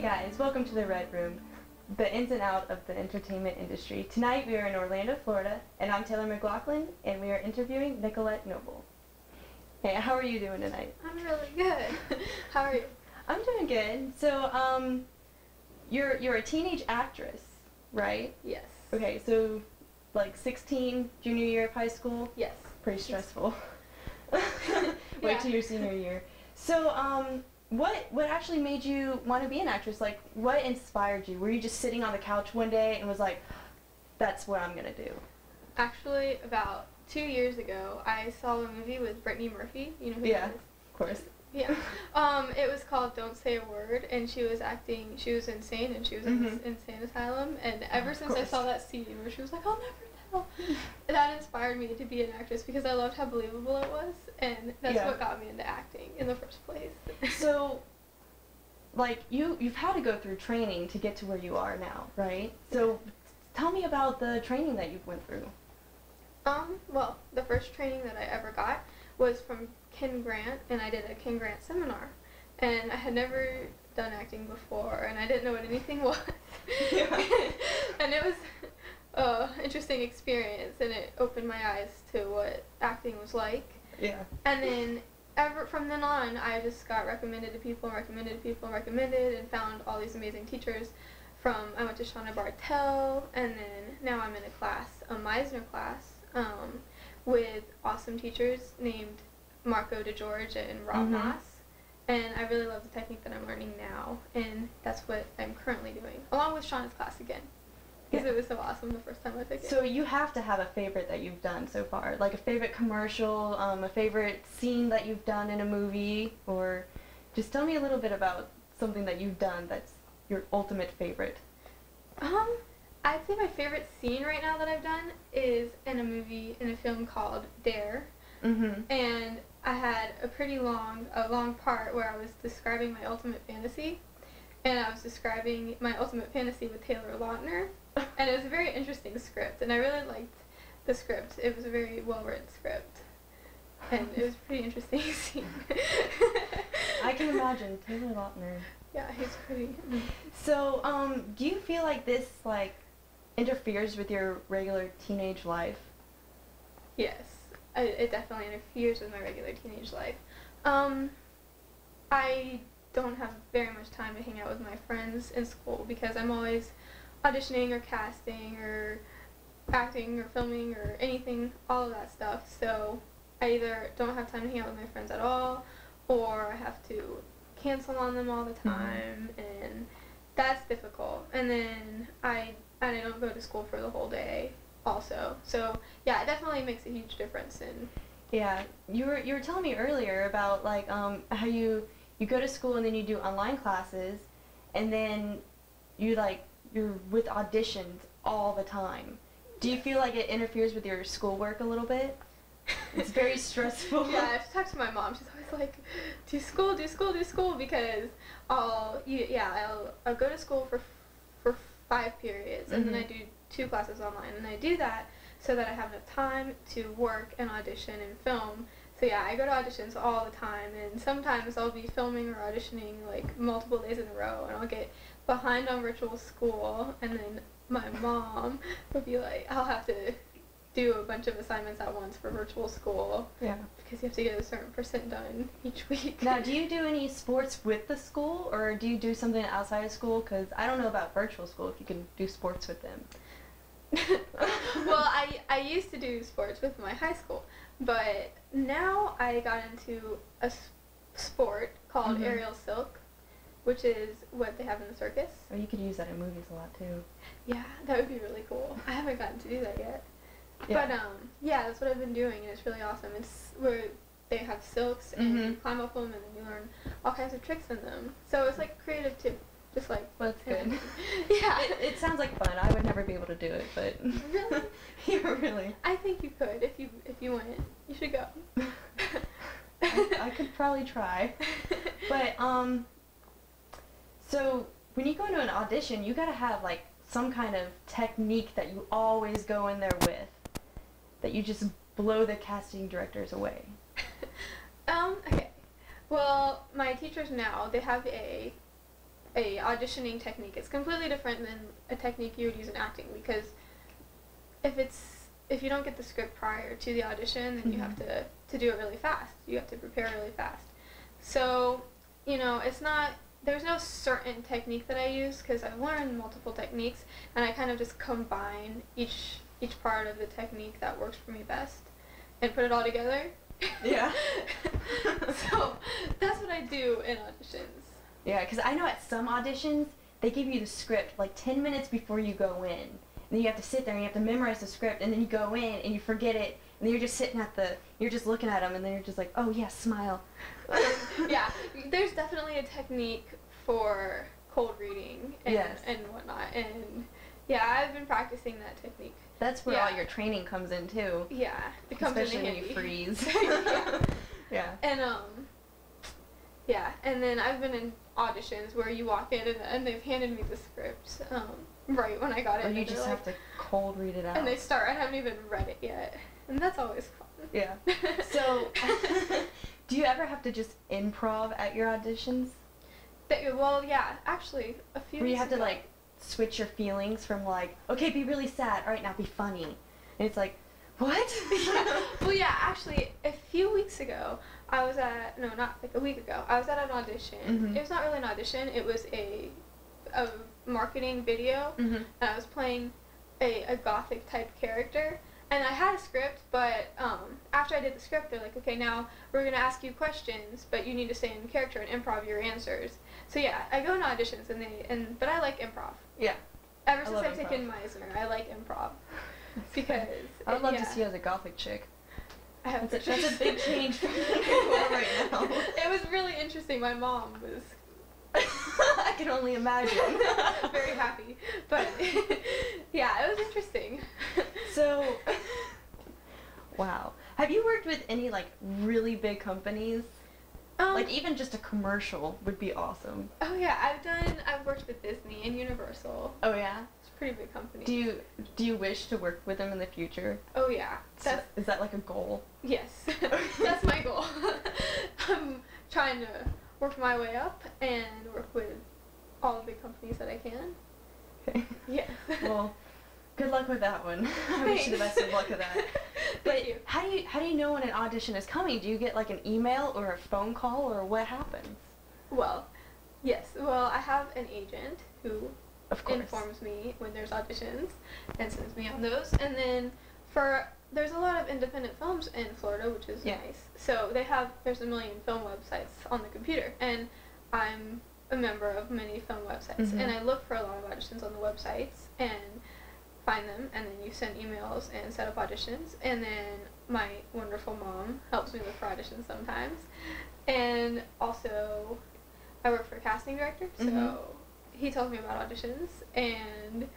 guys, welcome to the Red Room, the ins and out of the entertainment industry. Tonight we are in Orlando, Florida, and I'm Taylor McLaughlin, and we are interviewing Nicolette Noble. Hey, how are you doing tonight? I'm really good. How are you? I'm doing good. So, you're a teenage actress, right? Yes. Okay, so like 16, junior year of high school? Yes. Pretty stressful. Yeah. Wait till your senior year. So, what actually made you want to be an actress? Like, what inspired you? Were you just sitting on the couch one day and was like, that's what I'm gonna do? Actually, about 2 years ago, I saw a movie with Brittany Murphy. You know who Yeah, that is? of course. Yeah. It was called Don't Say a Word, and she was acting, she was insane, and she was in this insane asylum, and ever since I saw that scene where she was like, I'll never tell, that inspired me to be an actress because I loved how believable it was, and that's what got me into acting in the first place. So, like, you've had to go through training to get to where you are now, right? So, tell me about the training that you went through. Well, the first training that I ever got was from Ken Grant, and I did a Ken Grant seminar, and I had never done acting before, and I didn't know what anything was. And it was an interesting experience, and it opened my eyes to what acting was like. Yeah. And then from then on, I just got recommended to people, and found all these amazing teachers. I went to Shauna Bartell, and then now I'm in a class, a Meisner class, with awesome teachers named Marco DeGeorge and Rob Noss. And I really love the technique that I'm learning now, and that's what I'm currently doing, along with Shauna's class again, because it was so awesome the first time I took it. So you have to have a favorite that you've done so far, like a favorite commercial, a favorite scene that you've done in a movie, or just tell me a little bit about something that you've done that's your ultimate favorite. I'd say my favorite scene right now that I've done is in a film called Dare. And I had a long part where I was describing my ultimate fantasy, and I was describing my ultimate fantasy with Taylor Lautner, and it was a very interesting script, and I really liked the script. It was a very well-written script, and it was a pretty interesting scene. I can imagine, Taylor Lautner. Yeah, he's pretty. So, do you feel like this, like, interferes with your regular teenage life? Yes. It definitely interferes with my regular teenage life. I don't have very much time to hang out with my friends in school because I'm always auditioning or casting or acting or filming or anything, all of that stuff. So I either don't have time to hang out with my friends at all, or I have to cancel on them all the time, and that's difficult. And then I don't go to school for the whole day also. So yeah, it definitely makes a huge difference. And yeah, you were telling me earlier about like how you go to school and then you do online classes, and then you're with auditions all the time. Do you feel like it interferes with your schoolwork a little bit? It's very stressful. Yeah, I have to talk to my mom. She's always like, do school, because I'll go to school for 5 periods, and then I do 2 classes online, and I do that so that I have enough time to work and audition and film. So yeah, I go to auditions all the time, and sometimes I'll be filming or auditioning like multiple days in a row, and I'll get behind on virtual school, and then my mom will be like, I'll have to do a bunch of assignments at once for virtual school. Yeah. Because you have to get a certain % done each week. Now, do you do any sports with the school, or do you do something outside of school? Because I don't know about virtual school, if you can do sports with them. Well, I used to do sports with my high school, but now I got into a sport called aerial silk, which is what they have in the circus. Oh, you could use that in movies a lot, too. Yeah, that would be really cool. I haven't gotten to do that yet. Yeah. But, yeah, that's what I've been doing, and it's really awesome. It's where they have silks, and you climb up them, and then you learn all kinds of tricks in them. So it's, like, creative, too. Just, like... Well, that's good. Yeah. It sounds like fun. I would never be able to do it, but... Really? Yeah, really. I think you could, if you went. You should go. I could probably try. But, so, when you go into an audition, you gotta have, like, some kind of technique that you always go in there with, that you just blow the casting directors away. Okay. Well, my teachers now, they have a a auditioning technique. It's completely different than a technique you would use in acting, because if you don't get the script prior to the audition, then you have to do it really fast. You have to prepare really fast. So, you know, there's no certain technique that I use, because I've learned multiple techniques, and I kind of just combine each part of the technique that works for me best and put it all together. Yeah. So that's what I do in auditions. Yeah, because I know at some auditions, they give you the script like 10 minutes before you go in. And then you have to sit there and you have to memorize the script, and then you go in and you forget it, and then you're just sitting you're just looking at them, and then you're just like, oh yeah, smile. Yeah, there's definitely a technique for cold reading and whatnot, and yeah, I've been practicing that technique. That's where all your training comes in too. Yeah, it comes in especially when handy. you freeze. Yeah. And and then I've been in auditions where you walk in and they've handed me the script right when I got it. Or you just have to cold read it out. And I haven't even read it yet, and that's always fun. Yeah. So, do you ever have to just improv at your auditions? Well, yeah, actually, a few. Where you have ago, to like switch your feelings from like, okay, be really sad, all right, now be funny, and it's like, what? Well, yeah, actually, a few weeks ago, I was at not like a week ago. I was at an audition. Mm-hmm. It was not really an audition. It was a marketing video, and I was playing a gothic type character. And I had a script, but after I did the script, they're like, okay, now we're going to ask you questions, but you need to stay in character and improv your answers. So yeah, I go into auditions, but I like improv. Yeah. Ever since I've taken Meisner, I like improv. Because I would love to see you as a gothic chick. I have that's a big change from right now. It was really interesting. My mom was I can only imagine. Very happy. But yeah, it was interesting. So, wow. Have you worked with any like really big companies? Like even just a commercial would be awesome. Oh yeah, I've worked with Disney and Universal. Oh yeah? It's a pretty big company. Do you wish to work with them in the future? Oh yeah. Is that like a goal? Yes. That's my goal. I'm trying to work my way up and work with all the big companies that I can. Okay. Yeah. Well, good luck with that one. I wish you the best of luck with that. But Thank you. How do you know when an audition is coming? Do you get like an email or a phone call, or what happens? Well, yes. Well, I have an agent who Of course. informs me when there's auditions and sends me on those. And then there's a lot of independent films in Florida, which is nice. So there's a million film websites on the computer, and I'm a member of many film websites, and I look for a lot of auditions on the websites and find them, and then you send emails and set up auditions, and then my wonderful mom helps me look for auditions sometimes. And also I work for a casting director, so he tells me about auditions, and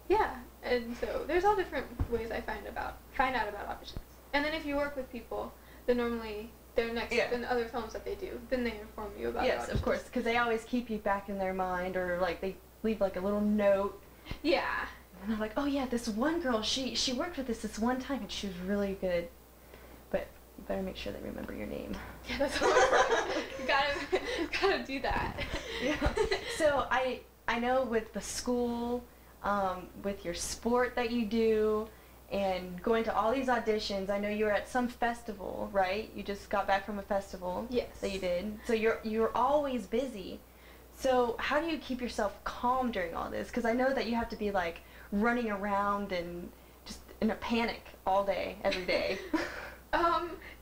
yeah, and so there's all different ways I find out about auditions. And then if you work with people, then normally they're next in other films that they do, then they inform you about Yes, of course, because they always keep you back in their mind, or like they leave like a little note. Yeah. And they're like, oh yeah, this one girl, she worked with us this one time and she was really good. But you better make sure they remember your name. Yeah, that's what you gotta do that. Yeah. So I know with the school, with your sport that you do, and going to all these auditions, I know you were at some festival, right? You just got back from a festival. Yes. That you did. So you're always busy. So how do you keep yourself calm during all this? Because I know that you have to be like running around and just in a panic all day, every day.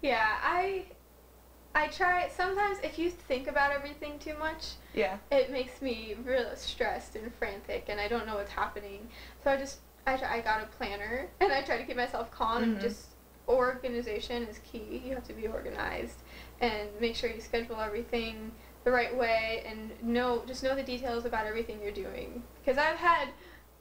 Yeah, I try. Sometimes if you think about everything too much, it makes me really stressed and frantic, and I don't know what's happening. So I got a planner, and I try to keep myself calm, and just organization is key. You have to be organized and make sure you schedule everything the right way, and just know the details about everything you're doing. Because I've had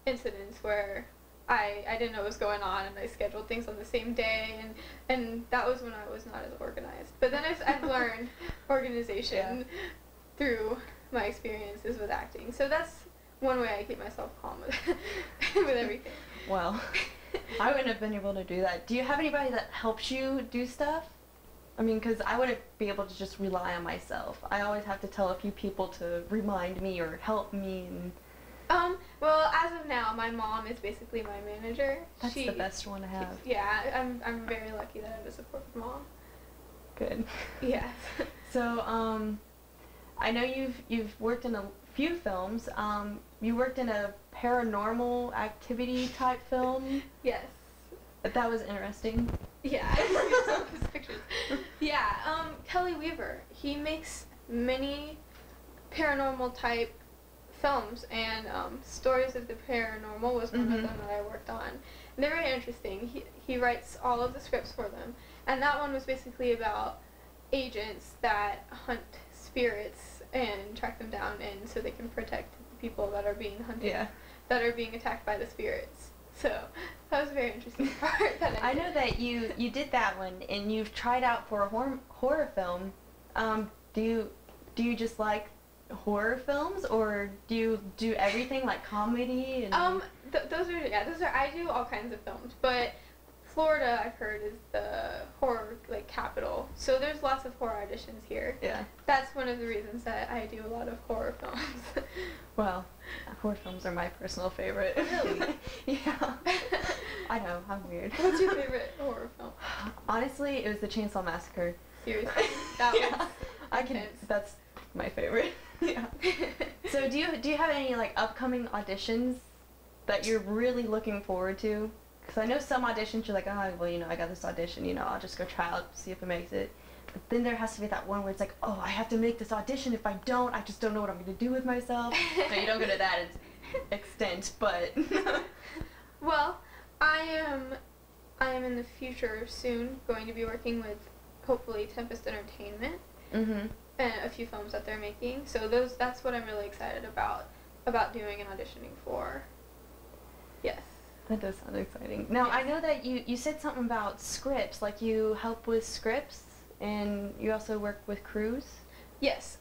incidents where I didn't know what was going on, and I scheduled things on the same day, and that was when I was not as organized. But then I've learned organization through my experiences with acting. So that's one way I keep myself calm with everything. Well, I wouldn't have been able to do that. Do you have anybody that helps you do stuff? I mean, because I wouldn't be able to just rely on myself. I always have to tell a few people to remind me or help me. And well, as of now, my mom is basically my manager. That's the best one to have. Yeah, I'm very lucky that I have a supportive mom. Good. Yes. So, I know you've worked in a few films. You worked in a paranormal activity type film. Yes. That was interesting. Yeah, I see some of his pictures. Yeah, Kelly Weaver. He makes many paranormal type films, and Stories of the Paranormal was one of them that I worked on. And they're very interesting. He writes all of the scripts for them, and that one was basically about agents that hunt spirits and track them down, and so they can protect the people that are being hunted, that are being attacked by the spirits. So that was a very interesting part. I know that you did that one, and you've tried out for a horror film. Do you just like horror films, or do you do everything like comedy? And those are I do all kinds of films, but Florida, I've heard, is the horror capital. So there's lots of horror auditions here. Yeah. That's one of the reasons that I do a lot of horror films. Well, horror films are my personal favorite. Really? Yeah. I know, I'm weird. What's your favorite horror film? Honestly, it was The Chainsaw Massacre. Seriously? That was that's my favorite. Yeah. So do you have any upcoming auditions that you're really looking forward to? Because I know some auditions you're like, oh, well, I got this audition, I'll just go try out, see if it makes it. But then there has to be that one where it's like, oh, I have to make this audition. If I don't, I just don't know what I'm going to do with myself. No, you don't go to that extent, but... Well, I am in the future soon going to be working with, hopefully, Tempest Entertainment. And a few films that they're making. So that's what I'm really excited about doing and auditioning for. Yes. That does sound exciting. Now, yes. I know that you said something about scripts, like you help with scripts, and you also work with crews? Yes.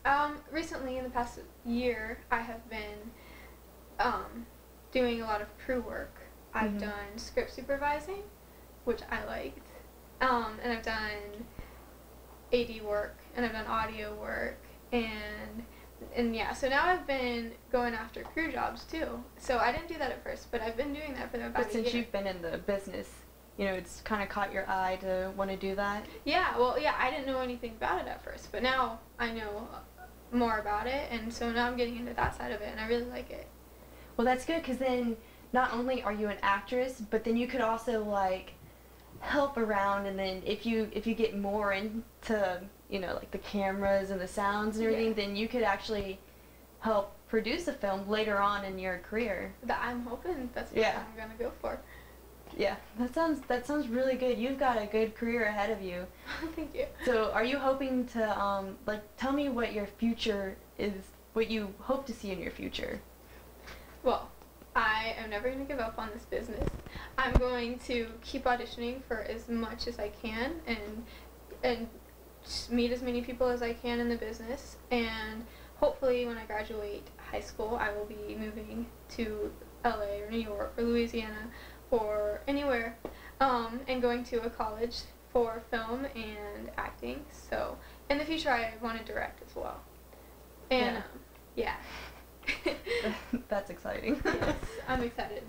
Recently, in the past year, I have been doing a lot of crew work. I've done script supervising, which I liked, and I've done AD work, and I've done audio work, and yeah, so now I've been going after crew jobs too. So I didn't do that at first, but I've been doing that for about a year. But since you've been in the business, it's kind of caught your eye to want to do that? Yeah, well, yeah, I didn't know anything about it at first, but now I know more about it, and so now I'm getting into that side of it, and I really like it. Well, that's good, because then not only are you an actress, but then you could also, help around, and then if you get more into the cameras and the sounds and everything, then you could actually help produce a film later on in your career. I'm hoping that's what I'm gonna go for. Yeah, that sounds really good. You've got a good career ahead of you. Thank you. So are you hoping to tell me what your future is, what you hope to see in your future? Well, I am never going to give up on this business. I'm going to keep auditioning for as much as I can and meet as many people as I can in the business, and hopefully when I graduate high school I will be moving to LA or New York or Louisiana or anywhere, and going to a college for film and acting. So in the future I want to direct as well. And yeah. That's exciting. Yes, I'm excited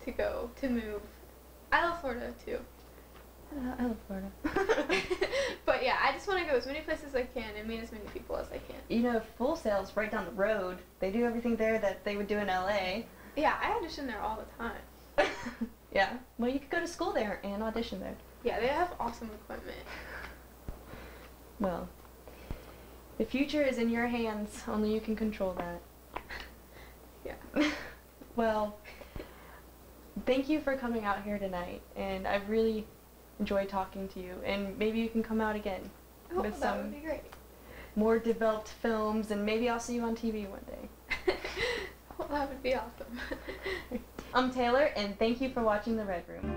to move. I love Florida too. I love Florida. But yeah, I just want to go as many places as I can and meet as many people as I can. Full Sail's right down the road. They do everything there that they would do in LA. Yeah, I audition there all the time. Yeah. Well, you could go to school there and audition there. Yeah, they have awesome equipment. Well, the future is in your hands. Only you can control that. Yeah. Well, thank you for coming out here tonight, and I really enjoyed talking to you, and maybe you can come out again with that would be great. More developed films, and maybe I'll see you on TV one day. Well, that would be awesome. I'm Taylor, and thank you for watching The Red Room.